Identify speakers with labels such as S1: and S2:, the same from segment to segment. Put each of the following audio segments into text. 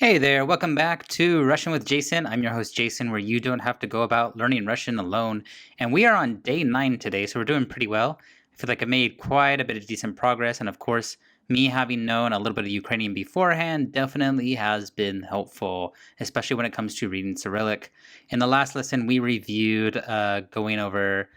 S1: Hey there, welcome back to Russian with Jason. I'm your host, Jason, where you don't have to go about learning Russian alone. And we are on day 9 today, so we're doing pretty well. I feel like I made quite a bit of decent progress. And of course, me having known a little bit of Ukrainian beforehand definitely has been helpful, especially when it comes to reading Cyrillic. In the last lesson, we reviewed going over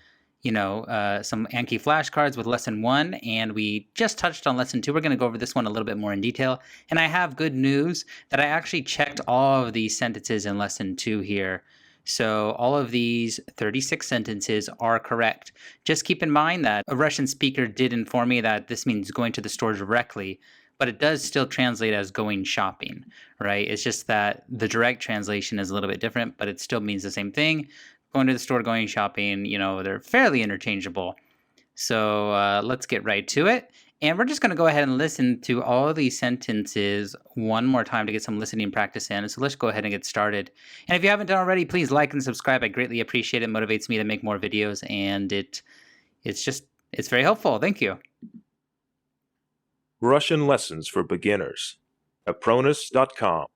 S1: some Anki flashcards with lesson 1, and we just touched on lesson 2. We're going to go over this one a little bit more in detail. And I have good news that I actually checked all of these sentences in lesson 2 here. So all of these 36 sentences are correct. Just keep in mind that a Russian speaker did inform me that this means going to the store directly, but it does still translate as going shopping, right? It's just that the direct translation is a little bit different, but it still means the same thing. Going to the store, going shopping, they're fairly interchangeable. So let's get right to it. And we're just going to go ahead and listen to all of these sentences one more time to get some listening practice in. So let's go ahead and get started. And if you haven't done already, please like and subscribe. I greatly appreciate it. It motivates me to make more videos, and it's very helpful. Thank you.
S2: Russian lessons for beginners. Apronus.com.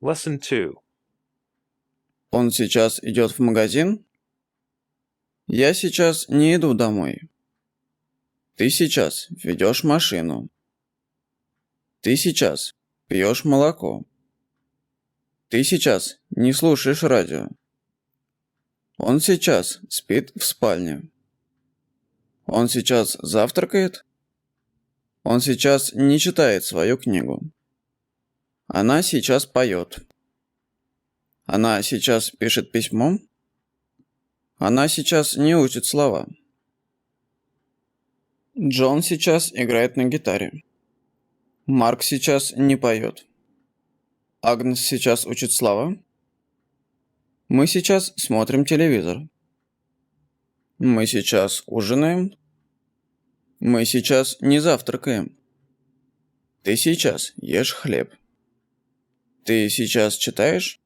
S2: Lesson 2.
S3: Он сейчас идет в магазин? Я сейчас не иду домой. Ты сейчас ведешь машину. Ты сейчас пьешь молоко. Ты сейчас не слушаешь радио. Он сейчас спит в спальне. Он сейчас завтракает. Он сейчас не читает свою книгу. Она сейчас поет. Она сейчас пишет письмо. Она сейчас не учит слова. Джон сейчас играет на гитаре. Марк сейчас не поет. Агнес сейчас учит слова. Мы сейчас смотрим телевизор. Мы сейчас ужинаем. Мы сейчас не завтракаем. Ты сейчас ешь хлеб. Ты сейчас читаешь?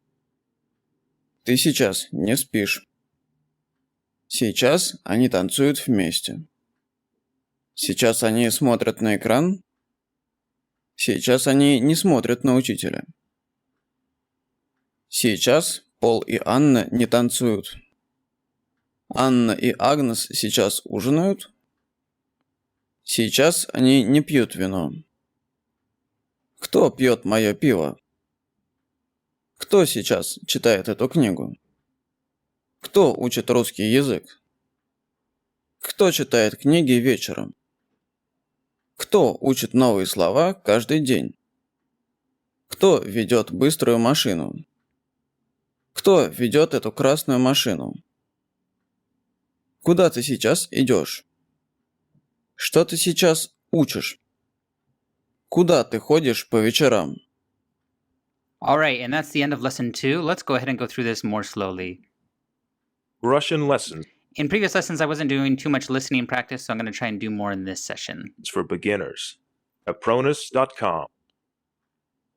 S3: Ты сейчас не спишь. Сейчас они танцуют вместе. Сейчас они смотрят на экран. Сейчас они не смотрят на учителя. Сейчас Пол и Анна не танцуют. Анна и Агнес сейчас ужинают. Сейчас они не пьют вино. Кто пьет мое пиво? Кто сейчас читает эту книгу? Кто учит русский язык? Кто читает книги вечером? Кто учит новые слова каждый день? Кто ведет быструю машину? Кто ведет эту красную машину? Куда ты сейчас идешь? Что ты сейчас учишь? Куда ты ходишь по вечерам?
S1: All right, and that's the end of lesson 2. Let's go ahead and go through this more slowly.
S2: Russian lessons
S1: In previous lessons, I wasn't doing too much listening practice, so I'm going to try and do more in this session.
S2: for beginners. Apronus.com.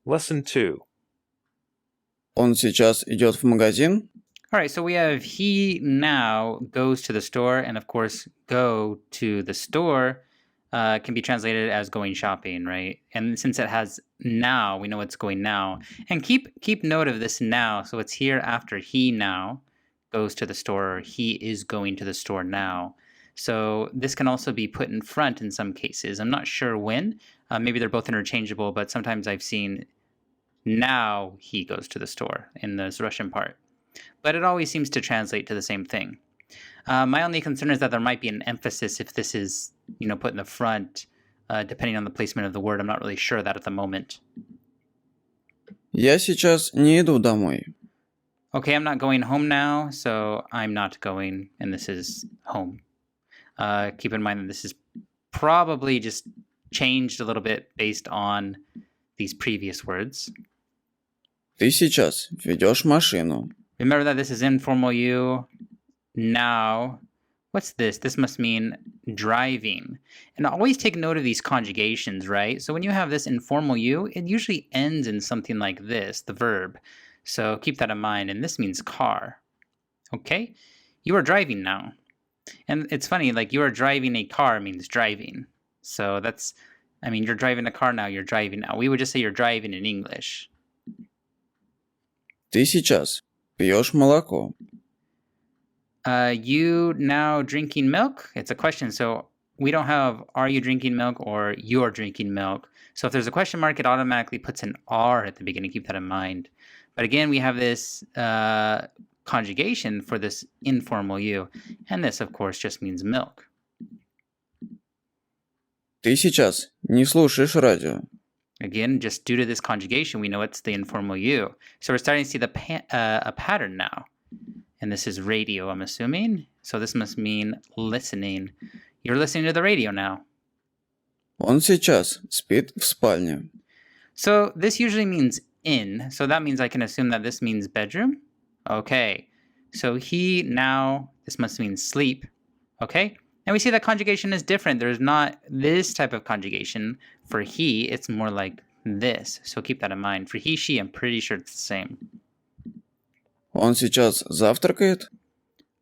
S2: Lesson 2.
S3: Он сейчас идет в магазин?
S1: All right, so we have he now goes to the store, and of course, go to the store can be translated as going shopping, right? And since it has now, we know it's going now. And keep note of this now. So it's here after he now goes to the store, or he is going to the store now. So this can also be put in front in some cases. I'm not sure when. Maybe they're both interchangeable, but sometimes I've seen now he goes to the store in this Russian part. But it always seems to translate to the same thing. My only concern is that there might be an emphasis if this is, put in the front, depending on the placement of the word. I'm not really sure of that at the moment.
S3: Я сейчас не иду домой.
S1: Okay, I'm not going home now, so I'm not going, and this is home. Keep in mind that this is probably just changed a little bit based on these previous words.
S3: Ты сейчас ведешь машину.
S1: Remember that this is informal you. Now, what's this? This must mean driving. And always take note of these conjugations, right? So when you have this informal you, it usually ends in something like this, the verb. So keep that in mind. And this means car. Okay? You are driving now. And it's funny, like you are driving a car means driving. So you're driving a car now, you're driving now. We would just say you're driving in English.
S3: Ты сейчас пьешь молоко.
S1: You now drinking milk? It's a question, so we don't have are you drinking milk or you're drinking milk. So if there's a question mark, it automatically puts an R at the beginning. Keep that in mind. But again, we have this conjugation for this informal you. And this, of course, just means milk.
S3: Ты сейчас не слушаешь радио.
S1: Again, just due to this conjugation, we know it's the informal you. So we're starting to see a pattern now. And this is radio, I'm assuming. So this must mean listening. You're listening to the radio now.
S3: Он сейчас спит в спальне.
S1: So this usually means in. So that means I can assume that this means bedroom. Okay. So he now, this must mean sleep. Okay. And we see that conjugation is different. There's not this type of conjugation. For he, it's more like this. So keep that in mind. For he, she, I'm pretty sure it's the same.
S3: Он сейчас завтракает.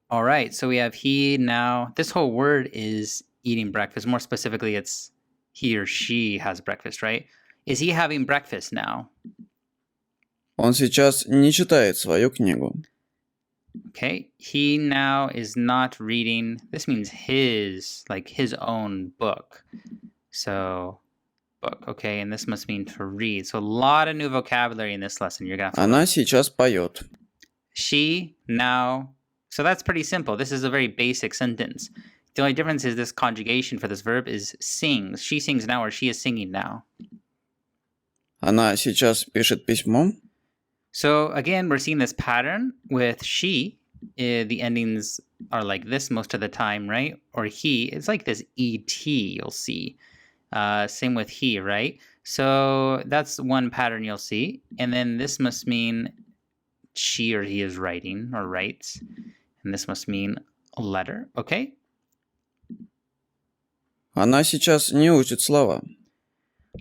S1: All right. So we have he now. This whole word is eating breakfast. More specifically, it's he or she has breakfast, right? Is he having breakfast now?
S3: Он сейчас не читает свою книгу.
S1: Okay, he now is not reading. This means his, like his own book. So, book, okay, and this must mean to read. So a lot of new vocabulary in this lesson. You're gonna have to
S3: Она сейчас поет.
S1: She now. So that's pretty simple. This is a very basic sentence. The only difference is this conjugation for this verb is sings. She sings now or she is singing now.
S3: Она сейчас пишет письмо.
S1: So again, we're seeing this pattern with she. The endings are like this most of the time, right? Or he, it's like this ET, you'll see. Same with he, right? So that's one pattern you'll see. And then this must mean she or he is writing or writes. And this must mean a letter, okay?
S3: Она сейчас не учит слова.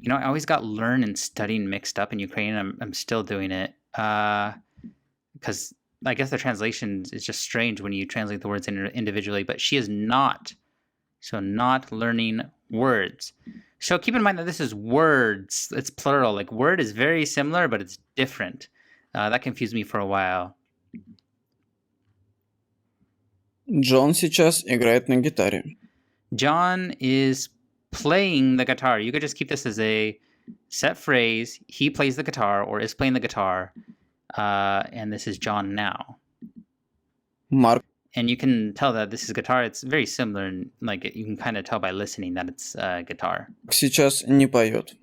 S1: You know, I always got learn and studying mixed up in Ukrainian. I'm still doing it. Because I guess the translation is just strange when you translate the words individually, but she is not. So not learning words. So keep in mind that this is words. It's plural. Like word is very similar, but it's different. That confused me for a while.
S3: Джон сейчас играет на гитаре.
S1: John is playing the guitar. You could just keep this as a set phrase. He plays the guitar or is playing the guitar. And this is John now.
S3: Марк
S1: And you can tell that this is guitar. It's very similar. And like you can kind of tell by listening that it's guitar.
S3: сейчас не поет.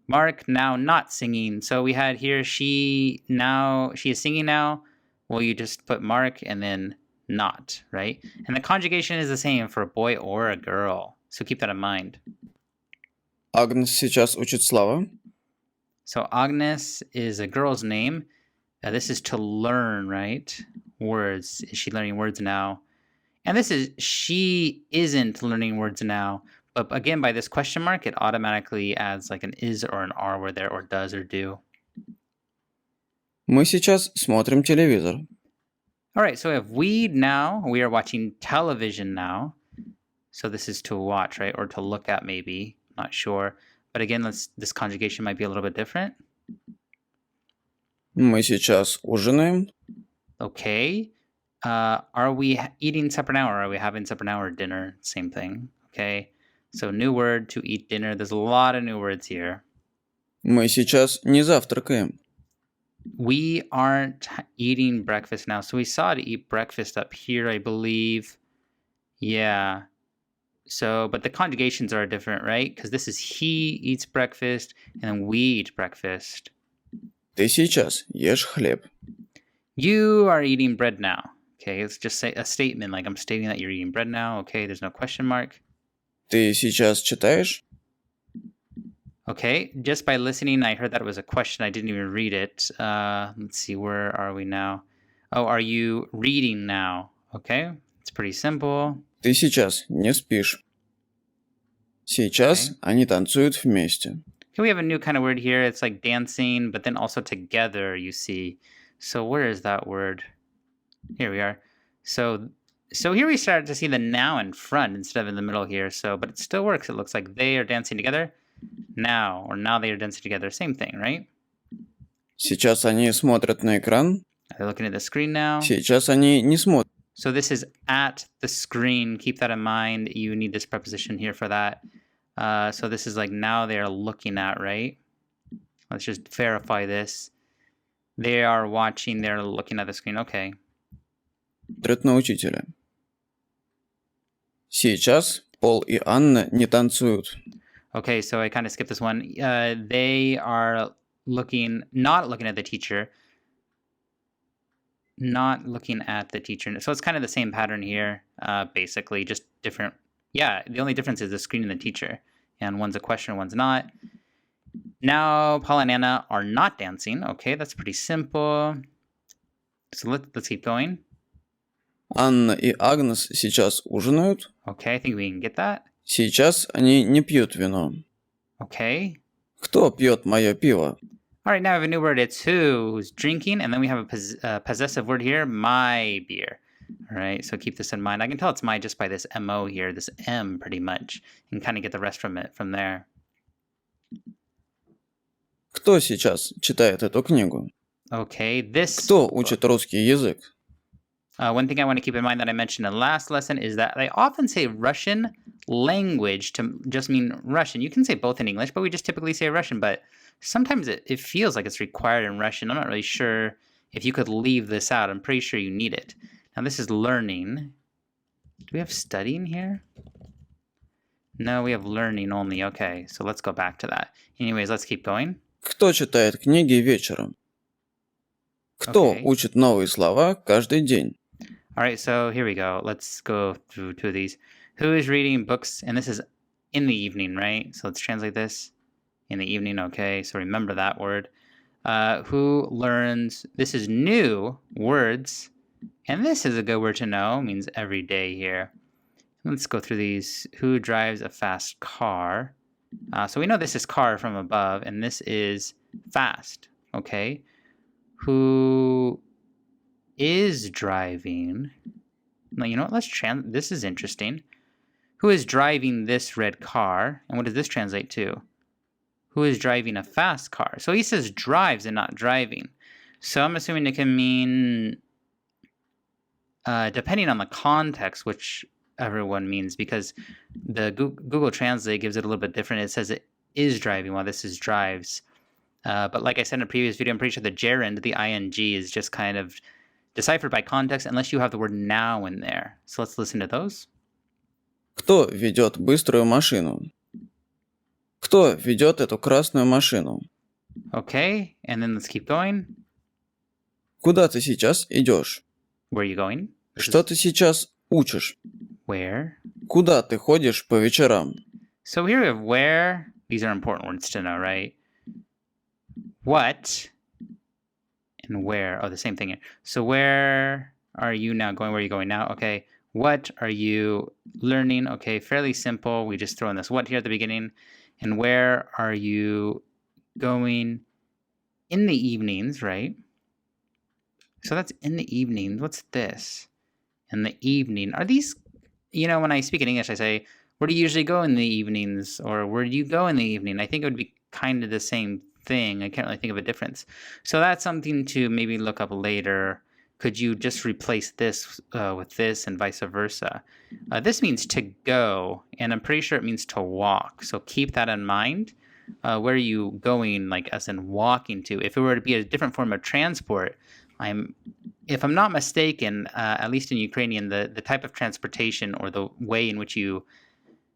S1: Mark now not singing. So we had here she is singing now. Well, you just put Mark and then not, right? And the conjugation is the same for a boy or a girl. So keep that in mind.
S3: Агнес сейчас учит слова.
S1: So Agnes is a girl's name. This is to learn, right? Words. Is she learning words now? And this is she isn't learning words now. But again, by this question mark, it automatically adds like an is or an are where there or does or do.
S3: Мы сейчас смотрим телевизор.
S1: All right, so if we are watching television now. So this is to watch, right? Or to look at maybe, not sure. But again, this conjugation might be a little bit different.
S3: Мы сейчас ужинаем.
S1: Okay. Are we eating supper now or are we having supper now or dinner? Same thing. Okay. So new word to eat dinner. There's a lot of new words here.
S3: Мы сейчас не завтракаем.
S1: We aren't eating breakfast now. So we saw to eat breakfast up here, I believe. Yeah. So, but the conjugations are different, right? Because this is he eats breakfast and then we eat breakfast.
S3: Ты сейчас ешь хлеб.
S1: You are eating bread now. Okay, it's just a statement like I'm stating that you're eating bread now. Okay, there's no question mark.
S3: Ты сейчас читаешь?
S1: Okay, just by listening, I heard that it was a question. I didn't even read it. Let's see, where are we now? Oh, are you reading now? Okay, it's pretty simple.
S3: Ты сейчас не спишь. Сейчас они танцуют вместе.
S1: Okay, we have a new kind of word here. It's like dancing, but then also together, you see. So where is that word? Here we are. So here we start to see the now in front instead of in the middle here. So, but it still works. It looks like they are dancing together now, or now they are dancing together. Same thing, right?
S3: Сейчас они смотрят на экран.
S1: They're looking at the screen now.
S3: Сейчас они не смотрят.
S1: So this is at the screen. Keep that in mind. You need this preposition here for that. So this is like now they're looking at, right? Let's just verify this. They are watching, they're looking at the screen. Okay.
S3: Смотрят на учителя. Сейчас Пол и Анна не танцуют.
S1: Okay, so I kind of skipped this one. They are not looking at the teacher. Not looking at the teacher. So it's kind of the same pattern here, basically, just different. Yeah, the only difference is the screen and the teacher. And one's a question, one's not. Now, Paul and Anna are not dancing. Okay, that's pretty simple. So let's keep going.
S3: Анна и Агнес сейчас ужинают.
S1: Okay, I think we can get that.
S3: Сейчас они не пьют вино.
S1: Okay.
S3: Кто пьет мое пиво?
S1: All right, now we have a new word. It's who's drinking, and then we have a possessive word here, my beer. All right, so keep this in mind. I can tell it's my just by this MO here, this M pretty much. You can kind of get the rest from it from there.
S3: Кто сейчас читает эту книгу?
S1: Okay, this...
S3: Кто учит русский язык?
S1: One thing I want to keep in mind that I mentioned in the last lesson is that they often say Russian language to just mean Russian. You can say both in English, but we just typically say Russian. But sometimes it feels like it's required in Russian. I'm not really sure if you could leave this out. I'm pretty sure you need it. Now this is learning. Do we have studying here? No, we have learning only. Okay, so let's go back to that. Anyways, let's keep going.
S3: Кто читает книги вечером? Кто учит новые слова каждый день?
S1: All right, so here we go. Let's go through two of these. Who is reading books? And this is in the evening, right? So let's translate this. In the evening, okay. So remember that word. Who learns? This is new words. And this is a good word to know. It means every day here. Let's go through these. Who drives a fast car? So we know this is car from above, and this is fast, okay? Who is driving? Now, you know what? This is interesting. Who is driving this red car? And what does this translate to? Who is driving a fast car? So he says drives and not driving. So I'm assuming it can mean, depending on the context, which everyone means, because the Google Translate gives it a little bit different. It says it is driving while this is drives. But like I said in a previous video, I'm pretty sure the gerund, the ing, is just kind of deciphered by context unless you have the word now in there. So let's listen to those.
S3: Кто ведет быструю машину? Кто ведет эту красную машину?
S1: Okay, and then let's keep going.
S3: Куда ты сейчас идешь?
S1: Where are you going?
S3: Что ты сейчас учишь?
S1: Where?
S3: Куда ты ходишь по вечерам?
S1: So here we have where. These are important words to know, right? What and where are the same thing here. So where are you now going? Where are you going now? Okay. What are you learning? Okay, fairly simple. We just throw in this what here at the beginning. And where are you going in the evenings, right? So that's in the evening. What's this? In the evening. Are these, when I speak in English, I say, where do you usually go in the evenings? Or where do you go in the evening? I think it would be kind of the same thing. I can't really think of a difference. So that's something to maybe look up later. Could you just replace this with this and vice versa? This means to go, and I'm pretty sure it means to walk. So keep that in mind. Where are you going, like as in walking to? If it were to be a different form of transport, if I'm not mistaken, at least in Ukrainian, the type of transportation or the way in which you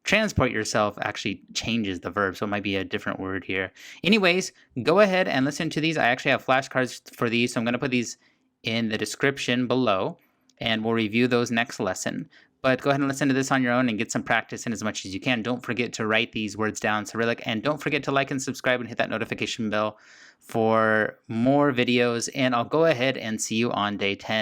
S1: transport yourself actually changes the verb. So it might be a different word here. Anyways, go ahead and listen to these. I actually have flashcards for these, so I'm going to put these in the description below, and we'll review those next lesson. But go ahead and listen to this on your own and get some practice in as much as you can. Don't forget to write these words down, Cyrillic, and don't forget to like and subscribe and hit that notification bell for more videos. And I'll go ahead and see you on day 10.